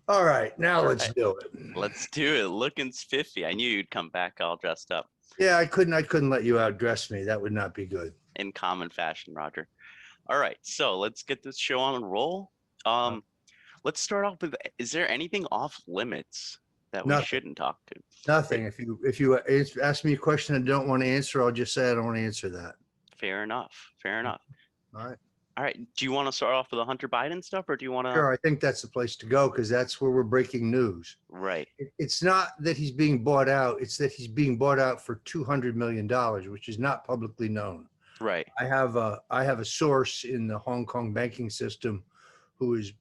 All right, now All let's right, do it. let's do it. Looking spiffy. I knew you'd come back all dressed up Yeah, I couldn't let you outdress me. That would not be good. in common fashion, Roger. All right, so let's get this show on a roll. Uh, Um, let's start off with, is there anything off limits that we Nothing, shouldn't talk to? Right, nothing. If you ask me a question I don't want to answer, I'll just say I don't want to answer that. fair enough. Fair enough. All right. All right, do you want to start off with the Hunter Biden stuff, or do you want to? Sure, I think that's the place to go because that's where we're breaking news. Right, It's not that he's being bought out; it's that he's being bought out for $200 million, which is not publicly known. right. I have a source in the Hong Kong banking system who is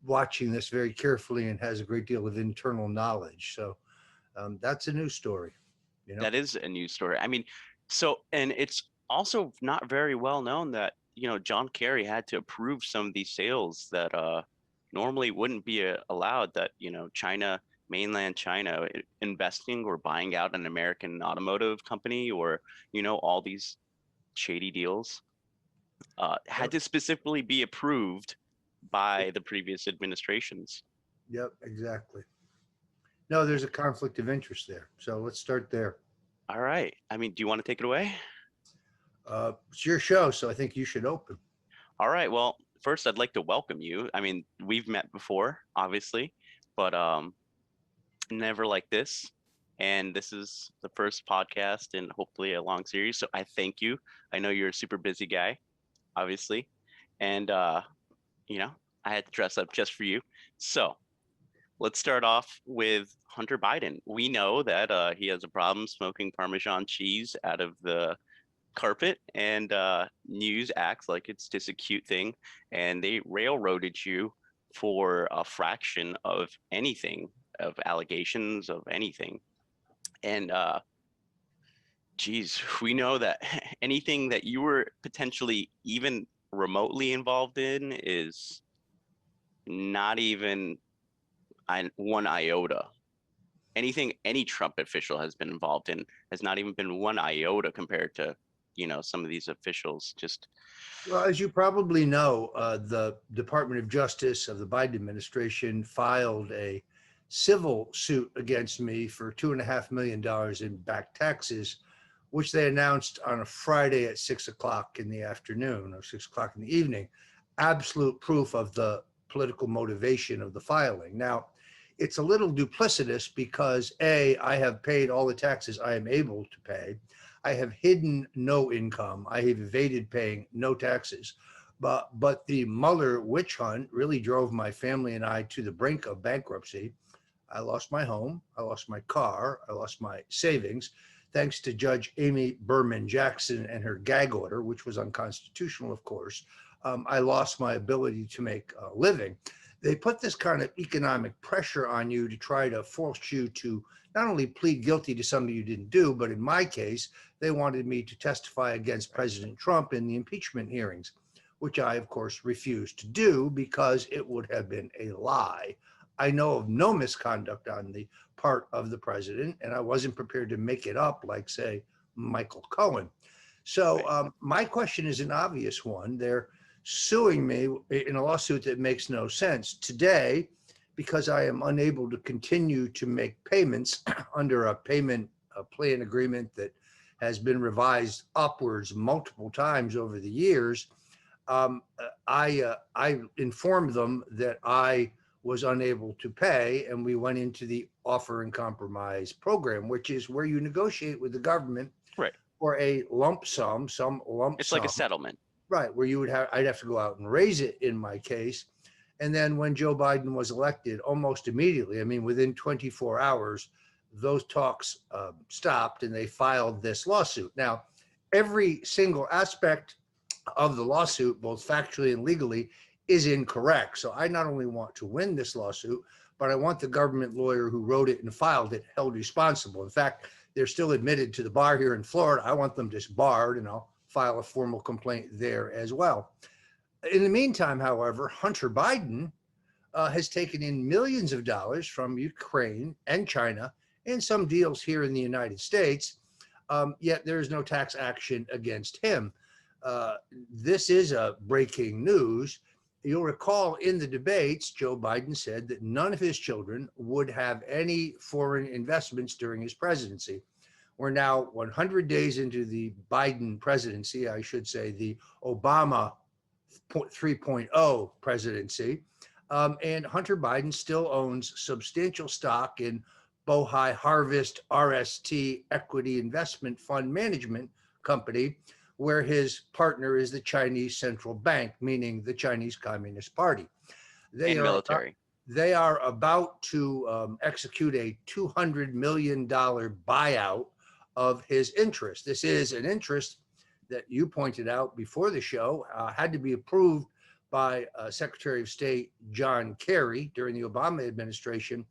watching this very carefully and has a great deal of internal knowledge. So that's a news story, you know. That is a news story. I mean, so, and it's also not very well known that, John Kerry had to approve some of these sales that normally wouldn't be allowed, that, China, mainland China, investing or buying out an American automotive company, or, all these shady deals had Yep, to specifically be approved by the previous administrations. yep, exactly. No, there's a conflict of interest there. So let's start there. All right. I mean, do you want to take it away? It's your show, so I think you should open. All right. Well, first I'd like to welcome you. I mean, we've met before, obviously, but never like this. And this is the first podcast and hopefully a long series. So I thank you. I know you're a super busy guy, obviously. And you know, I had to dress up just for you. So let's start off with Hunter Biden. We know that he has a problem smoking Parmesan cheese out of the carpet, and news acts like it's just a cute thing, and they railroaded you for a fraction of anything, of allegations of anything. And geez, we know that anything that you were potentially even remotely involved in is not even one iota. Anything any Trump official has been involved in has not even been one iota compared to, some of these officials. Just Well, as you probably know, the Department of Justice of the Biden administration filed a civil suit against me for $2.5 million in back taxes, which they announced on a Friday at 6 o'clock in the afternoon or 6 o'clock in the evening. Absolute proof of the political motivation of the filing. Now, it's a little duplicitous because A, I have paid all the taxes I am able to pay. I have hidden no income. I have evaded paying no taxes. But the Mueller witch hunt really drove my family and I to the brink of bankruptcy. I lost my home. I lost my car. I lost my savings. Thanks to Judge Amy Berman Jackson and her gag order, which was unconstitutional, of course, I lost my ability to make a living. They put this kind of economic pressure on you to try to force you to not only plead guilty to something you didn't do, but in my case, they wanted me to testify against President Trump in the impeachment hearings, which I, of course, refused to do because it would have been a lie. I know of no misconduct on the part of the president, and I wasn't prepared to make it up like, say, Michael Cohen. So right, my question is an obvious one. They're suing me in a lawsuit that makes no sense today because I am unable to continue to make payments under a payment plan agreement that has been revised upwards multiple times over the years. I informed them that I was unable to pay, and we went into the offer and compromise program, which is where you negotiate with the government right. for a lump sum, some lump It's like a sum, settlement. right? Where I'd have to go out and raise it in my case. And then when Joe Biden was elected, almost immediately, I mean, within 24 hours, those talks stopped and they filed this lawsuit. Now, every single aspect of the lawsuit, both factually and legally, is incorrect. So I not only want to win this lawsuit, but I want the government lawyer who wrote it and filed it held responsible. In fact, they're still admitted to the bar here in Florida. I want them disbarred, and I'll file a formal complaint there as well. In the meantime, however, Hunter Biden has taken in millions of dollars from Ukraine and China and some deals here in the United States, yet there is no tax action against him. This is a breaking news. You'll recall in the debates, Joe Biden said that none of his children would have any foreign investments during his presidency. We're now 100 days into the Biden presidency, I should say the Obama 3.0 presidency. And Hunter Biden still owns substantial stock in Bohai Harvest RST Equity Investment Fund Management Company, where his partner is the Chinese Central Bank, meaning the Chinese Communist Party. And military. They are about to execute a $200 million buyout of his interest. This is an interest that you pointed out before the show, had to be approved by Secretary of State John Kerry during the Obama administration.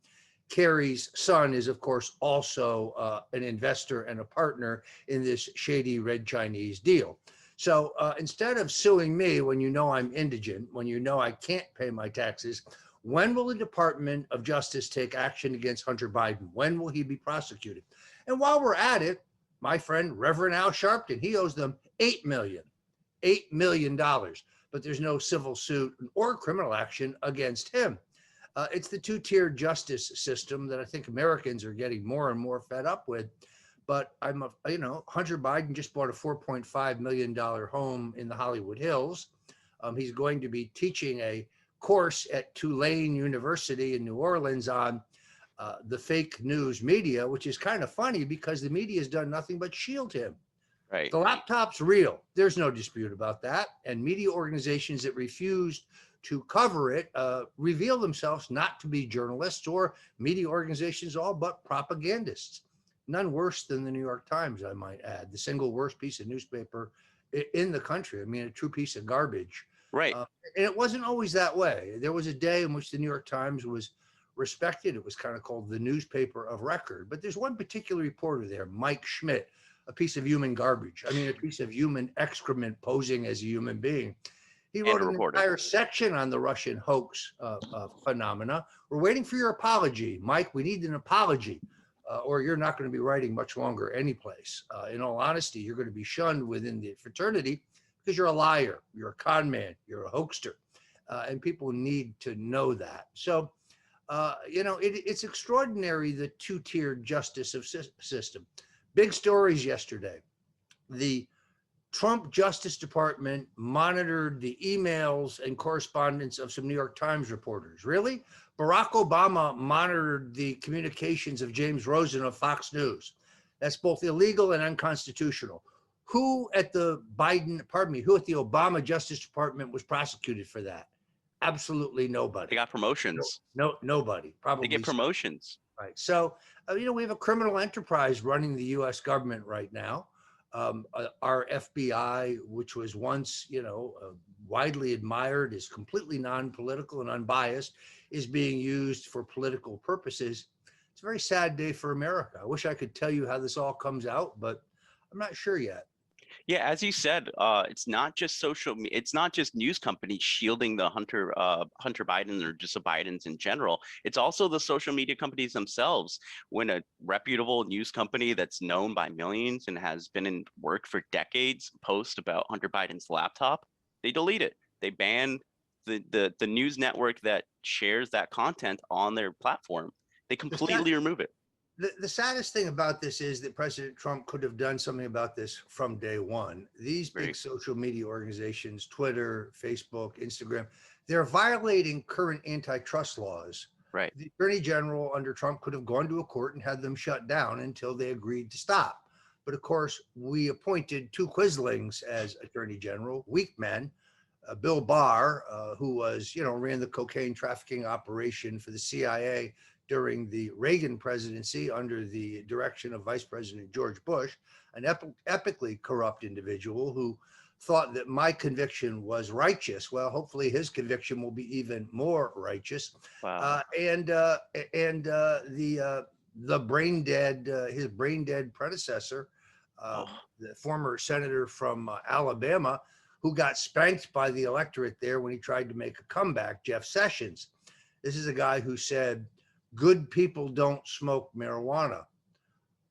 Kerry's son is, of course, also an investor and a partner in this shady red Chinese deal. So instead of suing me when you know I'm indigent, when you know I can't pay my taxes, when will the Department of Justice take action against Hunter Biden? When will he be prosecuted? And while we're at it, my friend Reverend Al Sharpton, he owes them $8 million, but there's no civil suit or criminal action against him. It's the two-tiered justice system that I think Americans are getting more and more fed up with. But Hunter Biden just bought a $4.5 million home in the Hollywood Hills. He's going to be teaching a course at Tulane University in New Orleans on the fake news media, which is kind of funny because the media has done nothing but shield him. Right. The laptop's real. There's no dispute about that. And media organizations that refused to cover it reveal themselves not to be journalists or media organizations, all but propagandists. None worse than the New York Times, I might add, the single worst piece of newspaper in the country. I mean, a true piece of garbage. Right. And it wasn't always that way. There was a day in which the New York Times was respected. It was kind of called the newspaper of record. But there's one particular reporter there, Mike Schmidt, a piece of human garbage. I mean, a piece of human excrement posing as a human being. He wrote an entire section on the Russian hoax phenomena. We're waiting for your apology. Mike, we need an apology, or you're not going to be writing much longer anyplace. In all honesty, you're going to be shunned within the fraternity because you're a liar, you're a con man, you're a hoaxer, and people need to know that. So, it's extraordinary, the two-tiered justice system. Big stories yesterday. The Trump Justice Department monitored the emails and correspondence of some New York Times reporters. Really? Barack Obama monitored the communications of James Rosen of Fox News. That's both illegal and unconstitutional. Who at the Obama Justice Department was prosecuted for that? Absolutely nobody. They got promotions. Nobody. Probably. They get promotions. Right. So, we have a criminal enterprise running the U.S. government right now. Our FBI, which was once, widely admired, is completely non-political and unbiased, is being used for political purposes. It's a very sad day for America. I wish I could tell you how this all comes out, but I'm not sure yet. Yeah, as you said, it's not just it's not just news companies shielding the Hunter Biden or just the Bidens in general. It's also the social media companies themselves. When a reputable news company that's known by millions and has been in work for decades posts about Hunter Biden's laptop, they delete it. They ban the news network that shares that content on their platform. They completely remove it. The saddest thing about this is that President Trump could have done something about this from day one. These big social media organizations, Twitter, Facebook, Instagram, they're violating current antitrust laws. Right. The Attorney General under Trump could have gone to a court and had them shut down until they agreed to stop. But of course, we appointed two quislings as Attorney General, weak men. Bill Barr, who was, ran the cocaine trafficking operation for the CIA during the Reagan presidency under the direction of Vice President George Bush, an epically corrupt individual who thought that my conviction was righteous. Well, hopefully his conviction will be even more righteous. Wow. The brain dead, his brain dead predecessor, the former senator from Alabama, who got spanked by the electorate there when he tried to make a comeback, Jeff Sessions. This is a guy who said, good people don't smoke marijuana.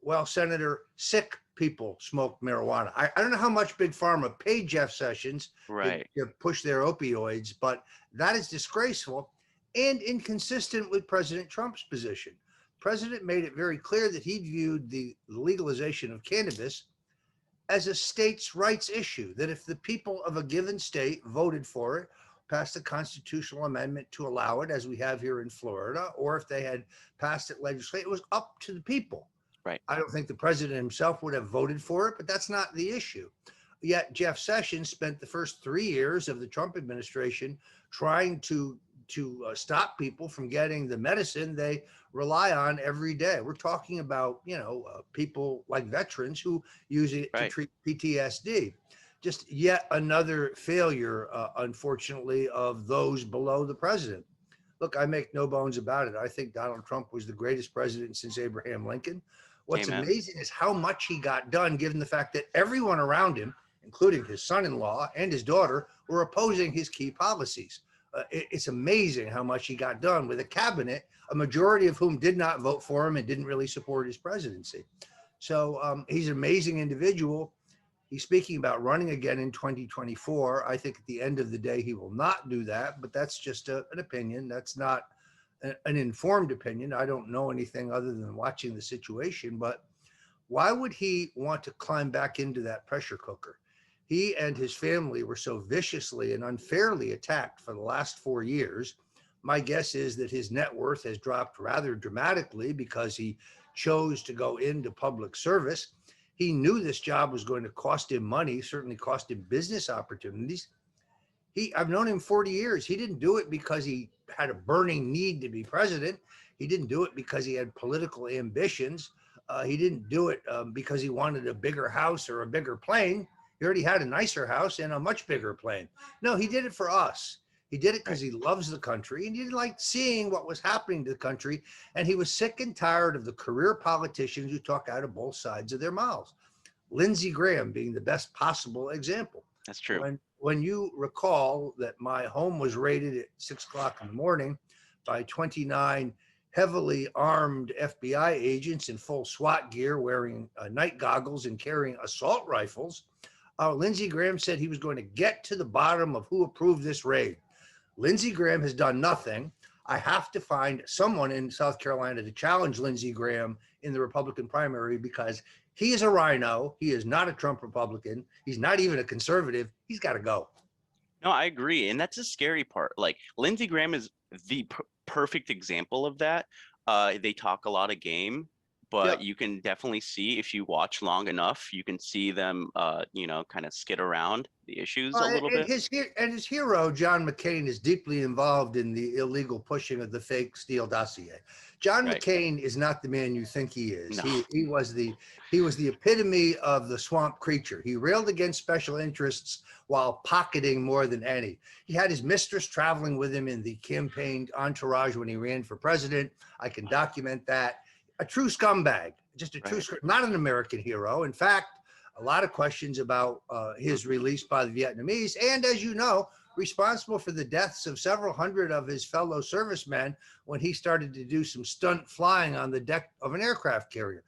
Well, Senator, sick people smoke marijuana. I don't know how much Big Pharma paid Jeff Sessions Right. to push their opioids, but that is disgraceful and inconsistent with President Trump's position. The president made it very clear that he viewed the legalization of cannabis as a states' rights issue, that if the people of a given state voted for it, passed a constitutional amendment to allow it, as we have here in Florida, or if they had passed it legislatively, it was up to the people. Right. I don't think the president himself would have voted for it, but that's not the issue. Yet Jeff Sessions spent the first 3 years of the Trump administration trying to stop people from getting the medicine they rely on every day. We're talking about people like veterans who use it to Right. treat PTSD. Just yet another failure, unfortunately, of those below the president. Look, I make no bones about it. I think Donald Trump was the greatest president since Abraham Lincoln. What's Amen. amazing is how much he got done, given the fact that everyone around him, including his son-in-law and his daughter, were opposing his key policies. It's amazing how much he got done with a cabinet, a majority of whom did not vote for him and didn't really support his presidency. So he's an amazing individual. He's speaking about running again in 2024. I think at the end of the day, he will not do that, but that's just an opinion. That's not an informed opinion. I don't know anything other than watching the situation, but why would he want to climb back into that pressure cooker? He and his family were so viciously and unfairly attacked for the last 4 years. My guess is that his net worth has dropped rather dramatically because he chose to go into public service. He knew this job was going to cost him money, certainly cost him business opportunities. I've known him 40 years. He didn't do it because he had a burning need to be president. He didn't do it because he had political ambitions. He didn't do it because he wanted a bigger house or a bigger plane. He already had a nicer house and a much bigger plane. No, he did it for us. He did it because he loves the country and he liked seeing what was happening to the country. And he was sick and tired of the career politicians who talk out of both sides of their mouths. Lindsey Graham being the best possible example. That's true. When you recall that my home was raided at 6 o'clock in the morning by 29 heavily armed FBI agents in full SWAT gear, wearing night goggles and carrying assault rifles, Lindsey Graham said he was going to get to the bottom of who approved this raid. Lindsey Graham has done nothing. I have to find someone in South Carolina to challenge Lindsey Graham in the Republican primary because he is a rhino. He is not a Trump Republican. He's not even a conservative. He's got to go. No, I agree. And that's the scary part. Like Lindsey Graham is the perfect example of that. They talk a lot of game, but you can definitely see if you watch long enough, you can see them, kind of skid around the issues a little bit. His hero, John McCain, is deeply involved in the illegal pushing of the fake Steele dossier. John McCain is not the man you think he is. No. He was the epitome of the swamp creature. He railed against special interests while pocketing more than any. He had his mistress traveling with him in the campaign entourage when he ran for president. I can document that. A true scumbag, just a true, not an American hero. In fact, a lot of questions about his release by the Vietnamese, and as you know, responsible for the deaths of several hundred of his fellow servicemen when he started to do some stunt flying on the deck of an aircraft carrier.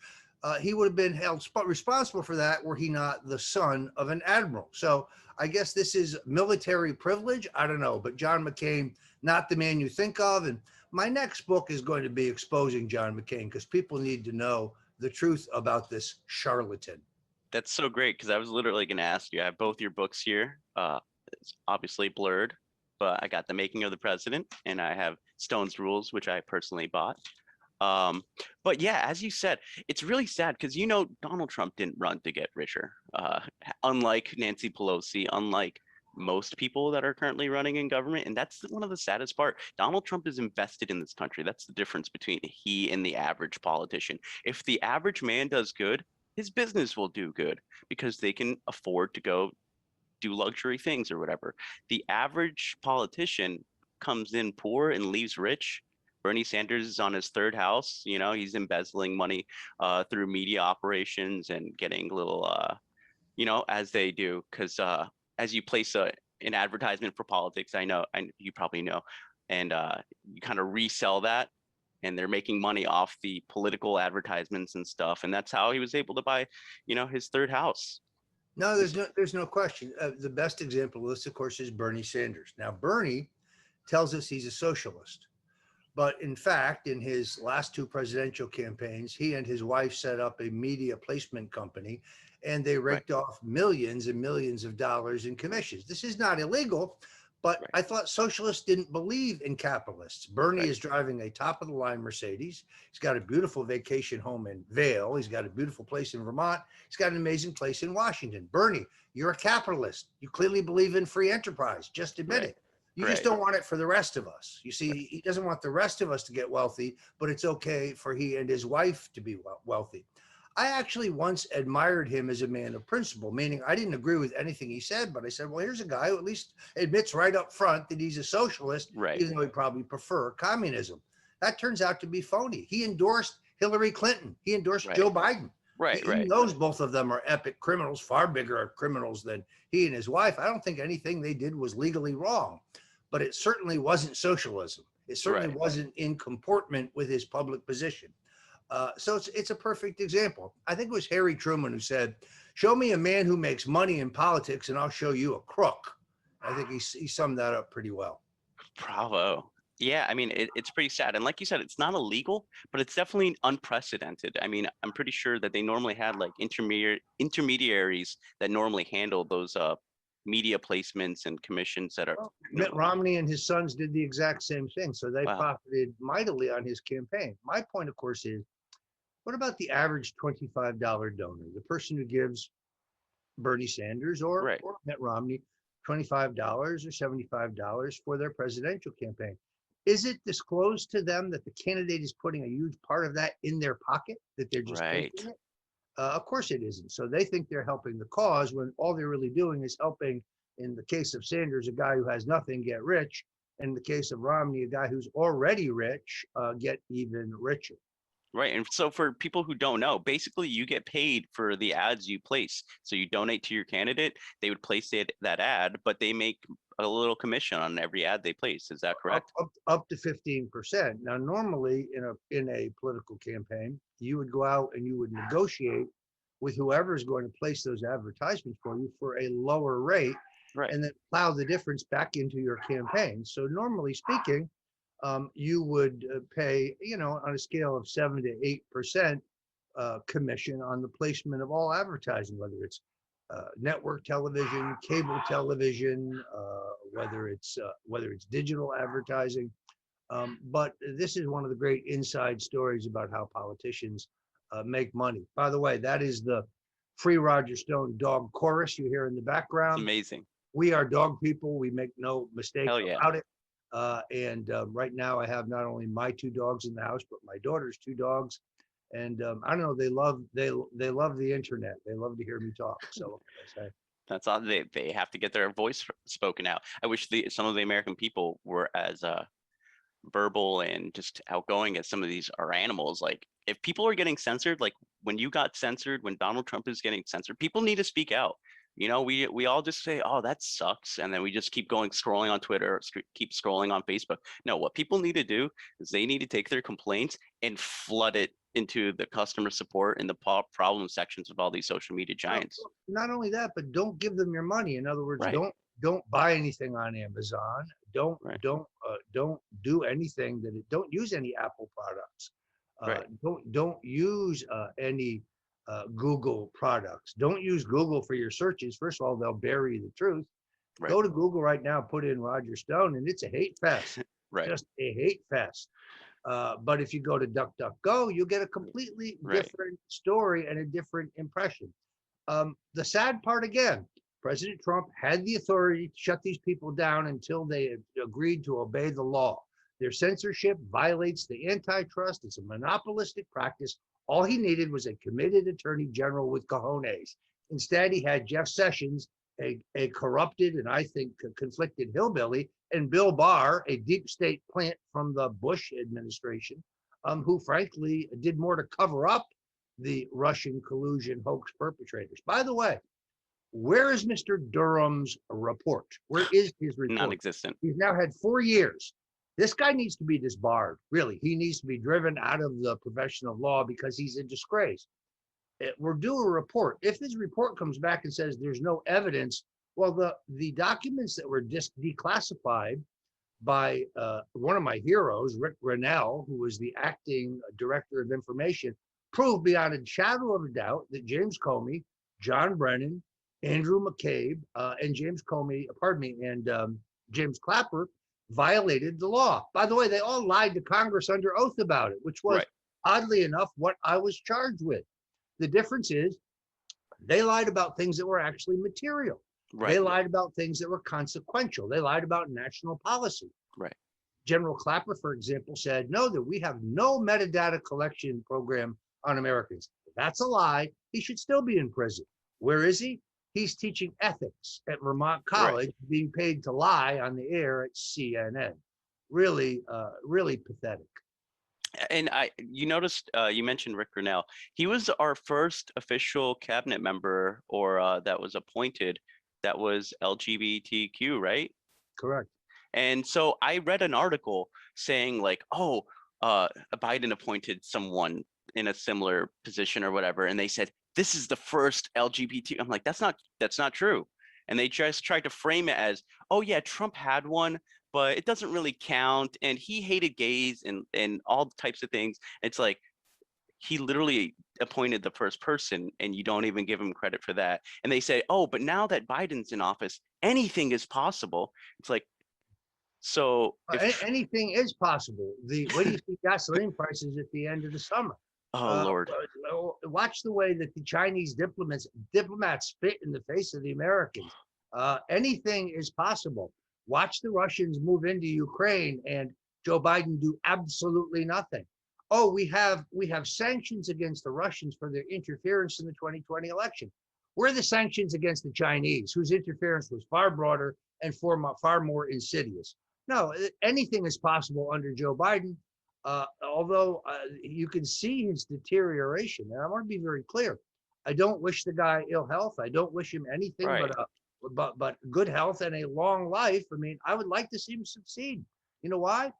He would have been held responsible for that were he not the son of an admiral. So I guess this is military privilege. I don't know, but John McCain, not the man you think of. And my next book is going to be exposing John McCain because people need to know the truth about this charlatan. That's so great because I was literally going to ask you. I have both your books here. It's obviously blurred, but I got The Making of the President and I have Stone's Rules, which I personally bought. But yeah, as you said, it's really sad because Donald Trump didn't run to get richer. Unlike Nancy Pelosi, unlike most people that are currently running in government. And that's one of the saddest part. Donald Trump is invested in this country. That's the difference between he and the average politician. If the average man does good, his business will do good because they can afford to go do luxury things or whatever. The average politician comes in poor and leaves rich. Bernie Sanders is on his third house. He's embezzling money through media operations and getting little, as they do. Because as you place an advertisement for politics, I know, and you probably know, and you kind of resell that and they're making money off the political advertisements and stuff. And that's how he was able to buy, his third house. No, there's no question. The best example of this, of course, is Bernie Sanders. Now, Bernie tells us he's a socialist. But in fact, in his last two presidential campaigns, he and his wife set up a media placement company, and they raked off millions and millions of dollars in commissions. This is not illegal, but I thought socialists didn't believe in capitalists. Bernie is driving a top of the line Mercedes. He's got a beautiful vacation home in Vail. He's got a beautiful place in Vermont. He's got an amazing place in Washington. Bernie, you're a capitalist. You clearly believe in free enterprise. Just admit it. You just don't want it for the rest of us. You see, he doesn't want the rest of us to get wealthy, but it's okay for he and his wife to be wealthy. I actually once admired him as a man of principle, meaning I didn't agree with anything he said, but I said, well, here's a guy who at least admits right up front that he's a socialist, even though he probably prefer communism. That turns out to be phony. He endorsed Hillary Clinton. He endorsed Joe Biden. He knows both of them are epic criminals, far bigger criminals than he and his wife. I don't think anything they did was legally wrong, but it certainly wasn't socialism. It certainly wasn't in comportment with his public position. So it's a perfect example. I think it was Harry Truman who said, show me a man who makes money in politics and I'll show you a crook. I think he summed that up pretty well. Bravo. Yeah, I mean, it's pretty sad. And like you said, it's not illegal, but it's definitely unprecedented. I mean, I'm pretty sure that they normally had like intermediaries that normally handle those media placements and commissions that are. Well, Mitt Romney and his sons did the exact same thing. So they profited mightily on his campaign. My point, of course, is what about the average $25 donor, the person who gives Bernie Sanders or Mitt Romney $25 or $75 for their presidential campaign? Is it disclosed to them that the candidate is putting a huge part of that in their pocket, that they're just taking it? Of course it isn't. So they think they're helping the cause when all they're really doing is helping, in the case of Sanders, a guy who has nothing get rich. And in the case of Romney, a guy who's already rich get even richer. Right. And so for people who don't know, basically you get paid for the ads you place. So you donate to your candidate, they would place that ad, but they make a little commission on every ad they place. Is that correct? Up to 15%. Now, normally in a political campaign, you would go out and you would negotiate with whoever is going to place those advertisements for you for a lower rate, and then plow the difference back into your campaign. So normally speaking, you would pay, on a scale of 7 to 8% commission on the placement of all advertising, whether it's network television, cable television, whether it's digital advertising. But this is one of the great inside stories about how politicians make money. By the way, that is the Free Roger Stone dog chorus you hear in the background. It's amazing. We are dog people. We make no mistake about it. And right now I have not only my two dogs in the house, but my daughter's two dogs. And I don't know, they love the internet. They love to hear me talk. So what can I say? That's all. They have to get their voice spoken out. I wish some of the American people were as verbal and just outgoing as some of these are animals. Like if people are getting censored, like when you got censored, when Donald Trump is getting censored, people need to speak out. We all just say, oh, that sucks. And then we just keep scrolling on Twitter, keep scrolling on Facebook. No, what people need to do is they need to take their complaints and flood it into the customer support and the problem sections of all these social media giants. Not only that, but don't give them your money. In other words, don't buy anything on Amazon. Don't do anything don't use any Apple products. Don't use any Google products. Don't use Google for your searches. First of all, they'll bury the truth. Go to Google right now, put in Roger Stone, and it's a hate fest. Just a hate fest. But if you go to DuckDuckGo, you'll get a completely different story and a different impression. The sad part again, President Trump had the authority to shut these people down until they agreed to obey the law. Their censorship violates the antitrust. It's a monopolistic practice. All he needed was a committed attorney general with cojones. Instead, he had Jeff Sessions, a corrupted and I think conflicted hillbilly, and Bill Barr, a deep state plant from the Bush administration, who frankly did more to cover up the Russian collusion hoax perpetrators. By the way, where is Mr. Durham's report? Where is his report? Non-existent. He's now had 4 years This guy needs to be disbarred. Really, he needs to be driven out of the profession of law because he's a disgrace. We're due a report. If his report comes back and says there's no evidence, well, the documents that were declassified by one of my heroes, Rick Grinnell, who was the acting director of information, proved beyond a shadow of a doubt that James Comey, John Brennan, Andrew McCabe, and James Clapper violated the law. By the way, they all lied to Congress under oath about it, which was, oddly enough, what I was charged with. The difference is they lied about things that were actually material. They lied about things that were consequential. They lied about national policy. General Clapper, for example, said, no, that we have no metadata collection program on Americans. That's a lie. He should still be in prison. Where is he? He's teaching ethics at Vermont College, being paid to lie on the air at CNN. Really, really pathetic. And you noticed, you mentioned Rick Grinnell. He was our first official cabinet member, or that was appointed, that was LGBTQ, right? Correct. And so I read an article saying like, oh, Biden appointed someone in a similar position or whatever, and they said this is the first LGBT. I'm like, that's not true. And they just tried to frame it as, oh yeah, Trump had one, but it doesn't really count, and he hated gays and all types of things. It's like, he literally appointed the first person, and you don't even give him credit for that. And they say, oh, but now that Biden's in office, anything is possible. It's like, so anything is possible. What do you see gasoline prices at the end of the summer? Oh Lord! Watch the way that the Chinese diplomats spit in the face of the Americans. Anything is possible. Watch the Russians move into Ukraine and Joe Biden do absolutely nothing. Oh, we have sanctions against the Russians for their interference in the 2020 election. Where are the sanctions against the Chinese, whose interference was far broader and far more insidious? No, anything is possible under Joe Biden. Although you can see his deterioration, and I want to be very clear. I don't wish the guy ill health. I don't wish him anything but good health and a long life. I mean, I would like to see him succeed. You know why?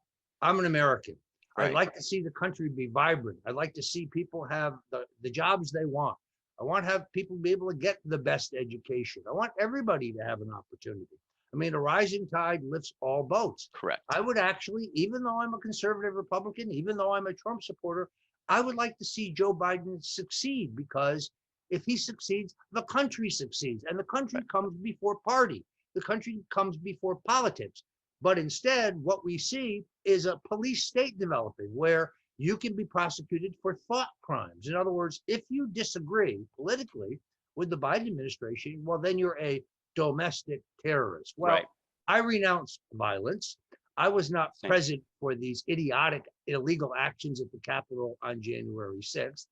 I'm an American. I'd like to see the country be vibrant. I'd like to see people have the jobs they want. I want to have people be able to get the best education. I want everybody to have an opportunity. I mean, a rising tide lifts all boats. Correct. I would actually, even though I'm a conservative Republican, even though I'm a Trump supporter, I would like to see Joe Biden succeed, because if he succeeds, the country succeeds, and the country comes before party. The country comes before politics. But instead, what we see is a police state developing where you can be prosecuted for thought crimes. In other words, if you disagree politically with the Biden administration, well, then you're a domestic terrorist. Well, I renounce violence. I was not present for these idiotic, illegal actions at the Capitol on January 6th.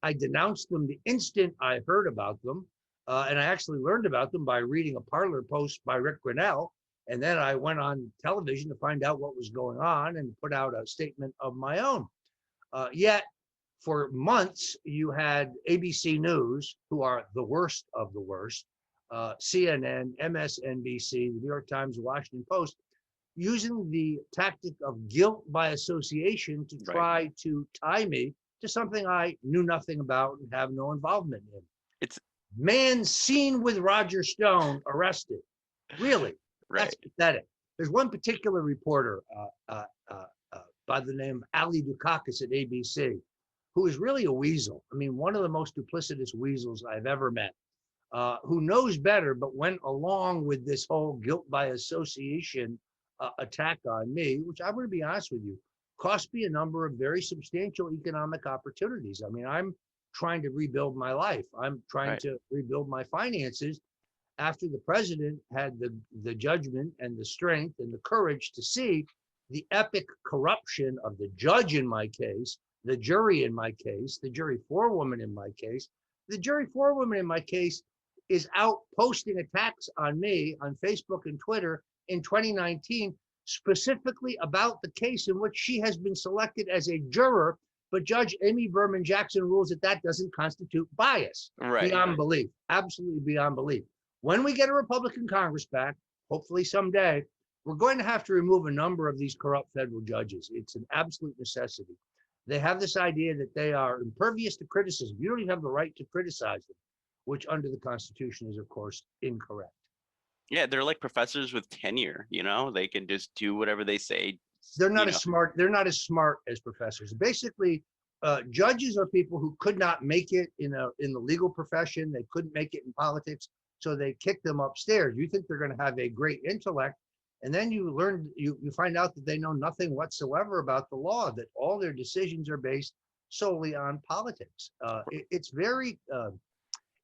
I denounced them the instant I heard about them. And I actually learned about them by reading a Parler post by Rick Grinnell. And then I went on television to find out what was going on and put out a statement of my own. Yet, for months, you had ABC News, who are the worst of the worst, CNN, MSNBC, the New York Times, Washington Post, using the tactic of guilt by association to try to tie me to something I knew nothing about and have no involvement in. It's man seen with Roger Stone arrested. Really, that's pathetic. There's one particular reporter by the name of Ali Dukakis at ABC, who is really a weasel. I mean, one of the most duplicitous weasels I've ever met. Who knows better, but went along with this whole guilt by association attack on me, which I'm going to be honest with you, cost me a number of very substantial economic opportunities. I mean, I'm trying to rebuild my life. I'm trying to rebuild my finances after the president had the judgment and the strength and the courage to see the epic corruption of the judge in my case, the jury in my case, the jury forewoman in my case. The jury forewoman in my case is out posting attacks on me on Facebook and Twitter in 2019, specifically about the case in which she has been selected as a juror, but Judge Amy Berman Jackson rules that doesn't constitute bias. Beyond belief, absolutely beyond belief. When we get a Republican Congress back, hopefully someday, we're going to have to remove a number of these corrupt federal judges. It's an absolute necessity. They have this idea that they are impervious to criticism. You don't even have the right to criticize them, which under the Constitution is, of course, incorrect. Yeah, they're like professors with tenure, they can just do whatever they say. They're not as smart. They're not as smart as professors. Basically, judges are people who could not make it in the legal profession. They couldn't make it in politics, so they kick them upstairs. You think they're going to have a great intellect, and then you find out that they know nothing whatsoever about the law. That all their decisions are based solely on politics. It's very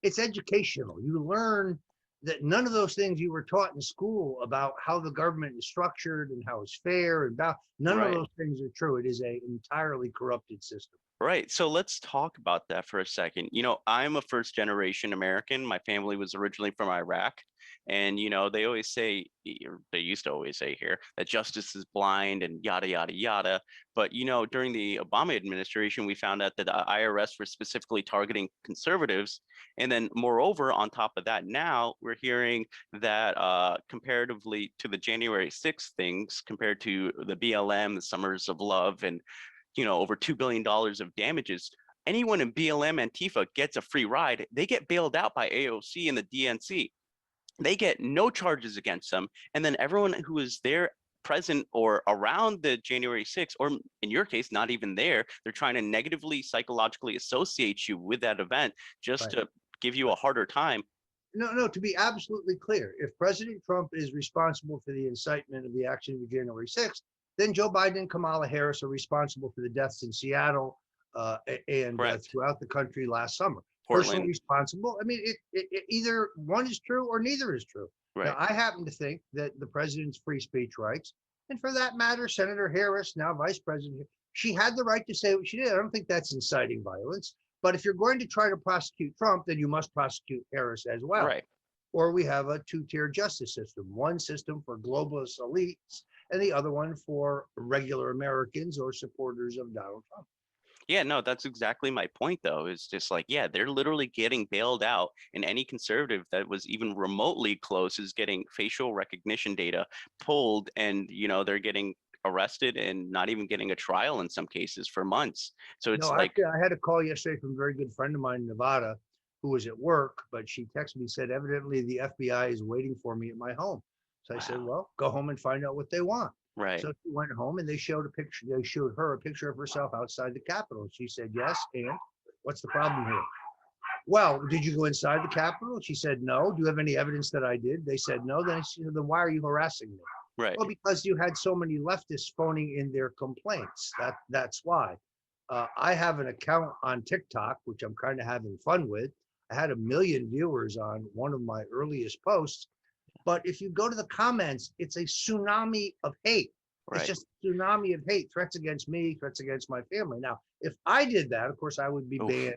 it's educational. You learn that none of those things you were taught in school about how the government is structured and how it's fair and none of those things are true. It is an entirely corrupted system. Right. So let's talk about that for a second. I'm a first generation American. My family was originally from Iraq. And, they always say, or they used to always say here, that justice is blind and yada, yada, yada. But, during the Obama administration, we found out that the IRS were specifically targeting conservatives. And then moreover, on top of that, now we're hearing that comparatively to the January 6th things, compared to the BLM, the Summers of Love, and over $2 billion of damages. Anyone in BLM Antifa gets a free ride. They get bailed out by AOC and the DNC. They get no charges against them. And then everyone who is there present or around the January 6th, or in your case, not even there, they're trying to negatively psychologically associate you with that event just to give you a harder time. No, to be absolutely clear, if President Trump is responsible for the incitement of the action of January 6th, then Joe Biden and Kamala Harris are responsible for the deaths in Seattle and throughout the country last summer. Portland. Personally responsible. I mean, it either one is true or neither is true. Right. Now, I happen to think that the president's free speech rights, and for that matter, Senator Harris, now Vice President, she had the right to say what she did. I don't think that's inciting violence. But if you're going to try to prosecute Trump, then you must prosecute Harris as well. Right. Or we have a two-tier justice system, one system for globalist elites and the other one for regular Americans or supporters of Donald Trump. Yeah, no, that's exactly my point, though. It's just like, yeah, they're literally getting bailed out, and any conservative that was even remotely close is getting facial recognition data pulled, and they're getting arrested and not even getting a trial in some cases for months. So it's actually, I had a call yesterday from a very good friend of mine in Nevada who was at work, but she texted me, said, evidently the FBI is waiting for me at my home. So I said, well, go home and find out what they want. Right. So she went home and they showed her a picture of herself outside the Capitol. She said, yes, and what's the problem here? Well, did you go inside the Capitol? She said, no. Do you have any evidence that I did? They said, no. Then she said, then why are you harassing me? Right. Well, because you had so many leftists phoning in their complaints. That's why. I have an account on TikTok, which I'm kind of having fun with. I had 1 million viewers on one of my earliest posts. But if you go to the comments, it's a tsunami of hate. Right. It's just a tsunami of hate, threats against me, threats against my family. Now, if I did that, of course, I would be banned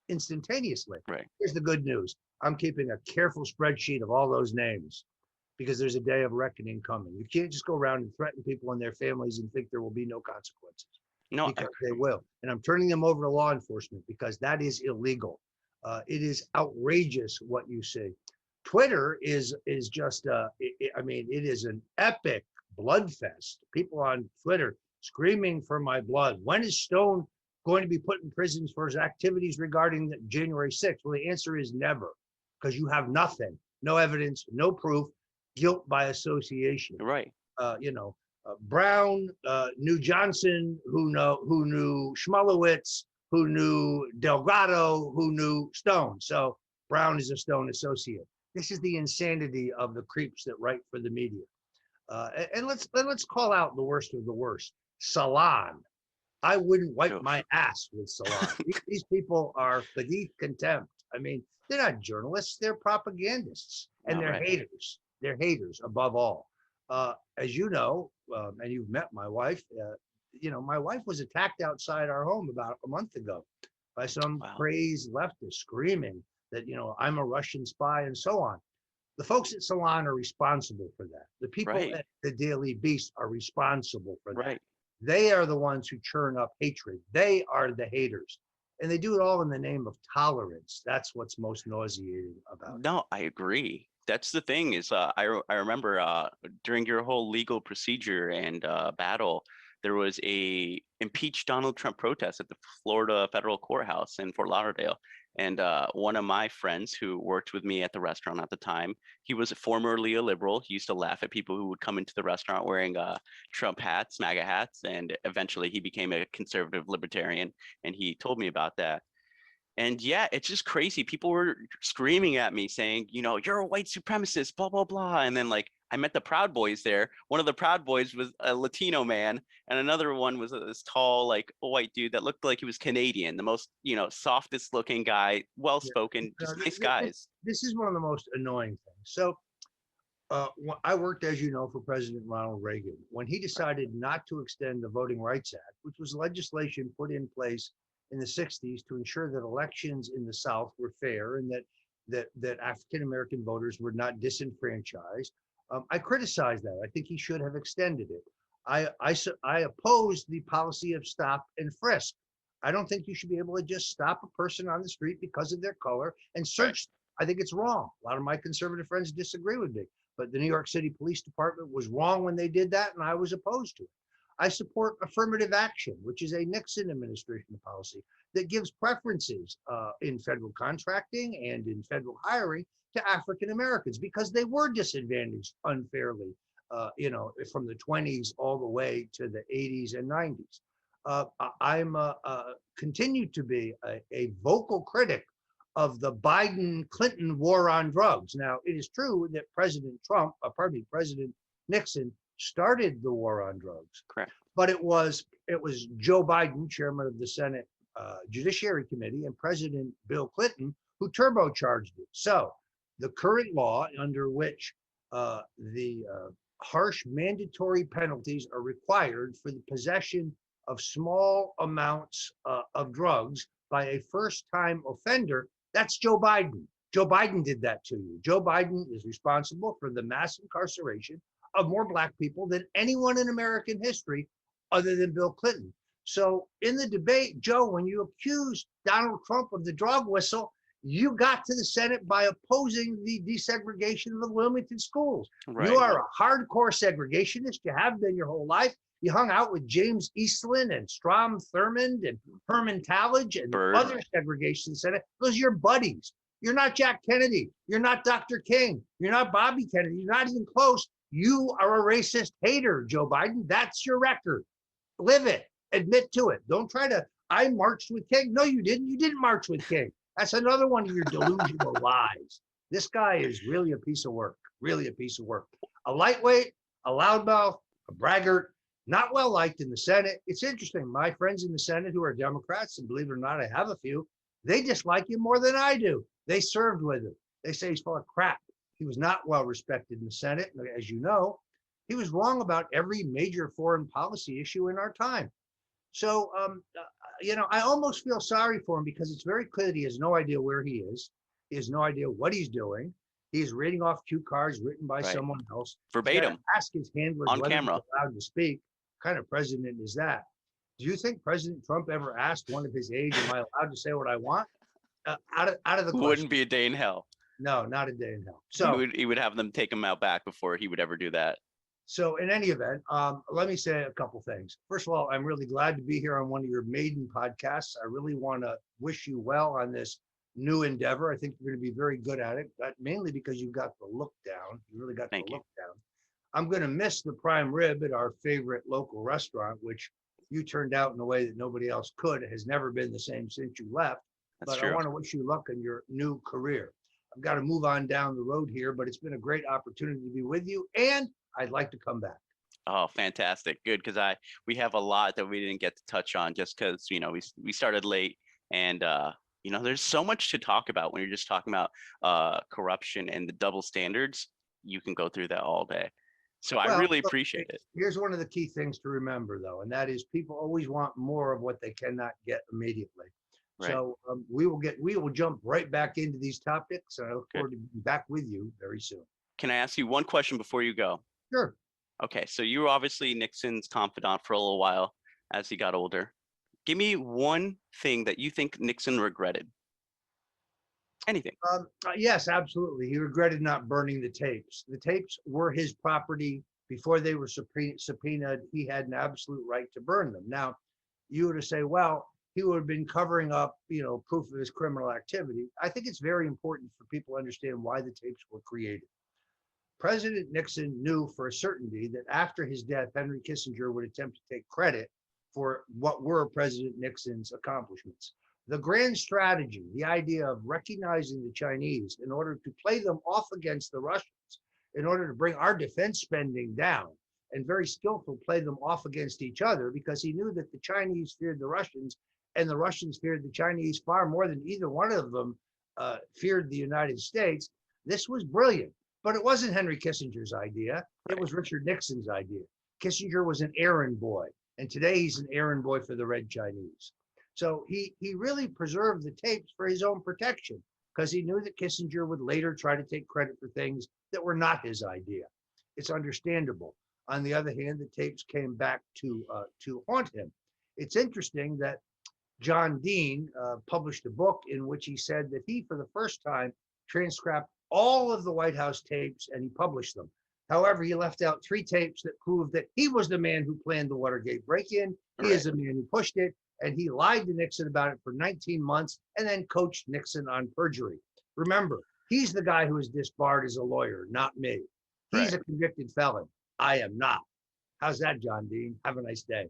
instantaneously. Right. Here's the good news. I'm keeping a careful spreadsheet of all those names because there's a day of reckoning coming. You can't just go around and threaten people and their families and think there will be no consequences. No, because they will. And I'm turning them over to law enforcement because that is illegal. It is outrageous what you see. Twitter is just, it is an epic blood fest. People on Twitter screaming for my blood. When is Stone going to be put in prisons for his activities regarding the January 6th? Well, the answer is never, because you have nothing, no evidence, no proof, guilt by association. Right. Brown knew Johnson, who knew Schmulowitz, who knew Delgado, who knew Stone. So Brown is a Stone associate. This is the insanity of the creeps that write for the media. And let's call out the worst of the worst. Salon. I wouldn't wipe my ass with Salon. These people are beneath contempt. I mean, they're not journalists, they're propagandists. And they're haters. They're haters above all. As you know, and you've met my wife, my wife was attacked outside our home about a month ago by some crazed leftist screaming that, I'm a Russian spy and so on. The folks at Salon are responsible for that. The people at the Daily Beast are responsible for that. Right. They are the ones who churn up hatred. They are the haters. And they do it all in the name of tolerance. That's what's most nauseating about it. No, I agree. That's the thing is, I remember during your whole legal procedure and battle, there was a impeach Donald Trump protest at the Florida federal courthouse in Fort Lauderdale. And one of my friends who worked with me at the restaurant at the time, he was formerly a liberal. He used to laugh at people who would come into the restaurant wearing Trump hats, MAGA hats, and eventually he became a conservative libertarian. And he told me about that. And yeah, it's just crazy. People were screaming at me saying, you know, you're a white supremacist, blah, blah, blah. And then like I met the Proud Boys there. One of the Proud Boys was a Latino man, and another one was this tall, like a white dude that looked like he was Canadian, the most, you know, softest looking guy, well Yeah. spoken, just nice guys. This is one of the most annoying things. So I worked, as you know, for President Ronald Reagan. When he decided not to extend the Voting Rights Act, which was legislation put in place in the 60s to ensure that elections in the South were fair and that African American voters were not disenfranchised, I criticized that. I think he should have extended it. I opposed the policy of stop and frisk. I don't think you should be able to just stop a person on the street because of their color and search. I think it's wrong. A lot of my conservative friends disagree with me, but the New York City Police Department was wrong when they did that, and I was opposed to it. I support affirmative action, which is a Nixon administration policy that gives preferences in federal contracting and in federal hiring to African Americans because they were disadvantaged unfairly, from the 20s all the way to the 80s and 90s. I'm continue to be a vocal critic of the Biden-Clinton war on drugs. Now, it is true that President Nixon started the war on drugs. Correct. But it was Joe Biden, chairman of the Senate Judiciary Committee, and President Bill Clinton who turbocharged it. So the current law under which the harsh mandatory penalties are required for the possession of small amounts of drugs by a first-time offender, that's Joe Biden. Joe Biden did that to you. Joe Biden is responsible for the mass incarceration of more Black people than anyone in American history other than Bill Clinton. So in the debate, Joe, when you accused Donald Trump of the drug whistle, you got to the Senate by opposing the desegregation of the Wilmington schools. Right. You are a hardcore segregationist. You have been your whole life. You hung out with James Eastland and Strom Thurmond and Herman Talmadge and Bird. other segregation Senate. Those are your buddies. You're not Jack Kennedy. You're not Dr. King. You're not Bobby Kennedy. You're not even close. You are a racist hater, Joe Biden. That's your record. Live it. Admit to it. Don't try to, I marched with King. No, you didn't. You didn't march with King. That's another one of your delusional lies. This guy is really a piece of work. Really a piece of work. A lightweight, a loudmouth, a braggart, not well liked in the Senate. It's interesting. My friends in the Senate who are Democrats, and believe it or not, I have a few, they dislike him more than I do. They served with him. They say he's full of crap. He was not well respected in the Senate. As you know, he was wrong about every major foreign policy issue in our time. So, I almost feel sorry for him because it's very clear that he has no idea where he is. He has no idea what he's doing. He's reading off cue cards written by someone else. Verbatim. Ask his handlers on whether camera. he's allowed to speak. What kind of president is that? Do you think President Trump ever asked one of his aides, am I allowed to say what I want? Out of the question. Wouldn't be a day in hell. No, not a day in hell. So he would have them take him out back before he would ever do that. So in any event, let me say a couple things. First of all, I'm really glad to be here on one of your maiden podcasts. I really want to wish you well on this new endeavor. I think you're going to be very good at it, mainly because you've got the look down. You really got the look down. I'm going to miss the prime rib at our favorite local restaurant, which you turned out in a way that nobody else could. It has never been the same since you left. That's but true. I want to wish you luck in your new career. I've got to move on down the road here, but it's been a great opportunity to be with you, and I'd like to come back. Oh, fantastic. Good, because we have a lot that we didn't get to touch on just because, we started late, and there's so much to talk about when you're just talking about corruption and the double standards. You can go through that all day. So I really appreciate it. Here's one of the key things to remember, though, and that is people always want more of what they cannot get immediately. Right. So we will jump right back into these topics, and I look forward to being back with you very soon. Can I ask you one question before you go? Sure. Okay, so you were obviously Nixon's confidant for a little while as he got older. Give me one thing that you think Nixon regretted. Anything. Yes, absolutely. He regretted not burning the tapes. The tapes were his property before they were subpoenaed. He had an absolute right to burn them. Now, you were to say, well, he would have been covering up, proof of his criminal activity. I think it's very important for people to understand why the tapes were created. President Nixon knew for a certainty that after his death, Henry Kissinger would attempt to take credit for what were President Nixon's accomplishments. The grand strategy, the idea of recognizing the Chinese in order to play them off against the Russians, in order to bring our defense spending down, and very skillful play them off against each other, because he knew that the Chinese feared the Russians and the Russians feared the Chinese far more than either one of them feared the United States. This was brilliant. But it wasn't Henry Kissinger's idea. It was Richard Nixon's idea. Kissinger was an errand boy, and today he's an errand boy for the Red Chinese. So he really preserved the tapes for his own protection, because he knew that Kissinger would later try to take credit for things that were not his idea. It's understandable. On the other hand, the tapes came back to haunt him. It's interesting that John Dean published a book in which he said that he, for the first time, transcribed all of the White House tapes and he published them. However, he left out 3 tapes that proved that he was the man who planned the Watergate break-in. He is the man who pushed it, and he lied to Nixon about it for 19 months and then coached Nixon on perjury. Remember, he's the guy who is disbarred as a lawyer, not me. He's a convicted felon. I am not. How's that, John Dean? Have a nice day.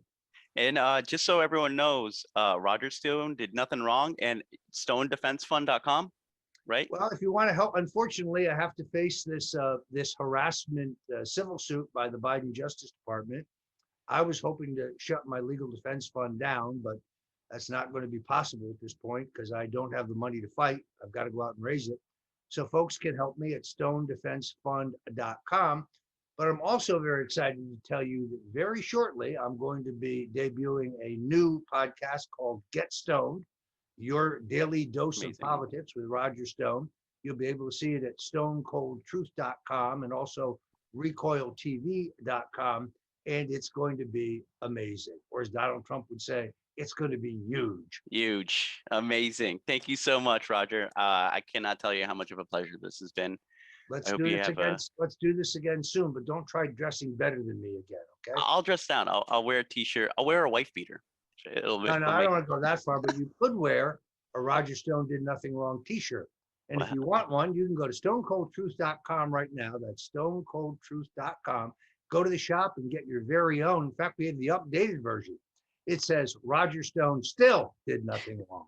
And just so everyone knows, Roger Stone did nothing wrong, and stonedefensefund.com, right? Well, if you want to help, unfortunately, I have to face this harassment civil suit by the Biden Justice Department. I was hoping to shut my legal defense fund down, but that's not going to be possible at this point because I don't have the money to fight. I've got to go out and raise it. So folks can help me at stonedefensefund.com. But I'm also very excited to tell you that very shortly, I'm going to be debuting a new podcast called Get Stoned, Your Daily Dose of Politics with Roger Stone. You'll be able to see it at stonecoldtruth.com and also recoiltv.com. And it's going to be amazing. Or as Donald Trump would say, it's going to be huge. Huge. Amazing. Thank you so much, Roger. I cannot tell you how much of a pleasure this has been. Let's do this again soon, but don't try dressing better than me again, okay? I'll dress down. I'll wear a t-shirt. I'll wear a wife beater. No, I don't want to go that far, but you could wear a Roger Stone Did Nothing Wrong t-shirt. And if you want one, you can go to stonecoldtruth.com right now. That's stonecoldtruth.com. Go to the shop and get your very own. In fact, we have the updated version. It says Roger Stone still did nothing wrong.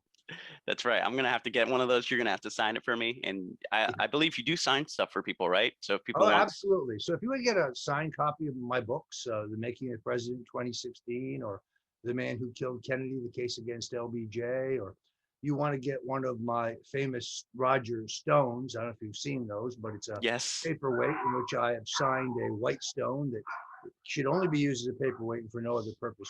That's right. I'm going to have to get one of those. You're going to have to sign it for me. And I believe you do sign stuff for people, right? So if people want... absolutely. So if you want to get a signed copy of my books, The Making of the President 2016, or The Man Who Killed Kennedy, The Case Against LBJ, or you want to get one of my famous Roger Stones, I don't know if you've seen those, but it's a paperweight in which I have signed a white stone that should only be used as a paperweight and for no other purpose.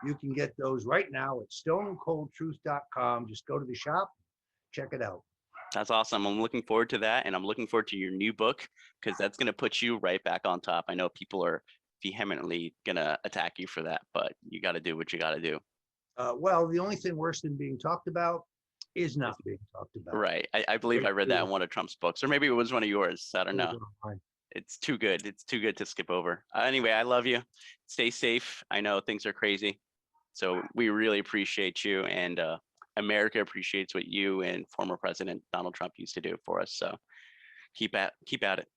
You can get those right now at stonecoldtruth.com. Just go to the shop, check it out. That's awesome. I'm looking forward to that. And I'm looking forward to your new book, because that's going to put you right back on top. I know people are vehemently going to attack you for that, but you got to do what you got to do. Well, the only thing worse than being talked about is not being talked about. Right. I believe I read that in one of Trump's books, or maybe it was one of yours. I don't know. It's too good. It's too good to skip over. Anyway, I love you. Stay safe. I know things are crazy. So we really appreciate you, and America appreciates what you and former President Donald Trump used to do for us. So keep at it.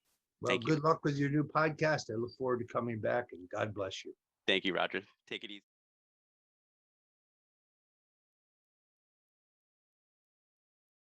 Well, good luck with your new podcast. I look forward to coming back, and God bless you. Thank you, Roger. Take it easy.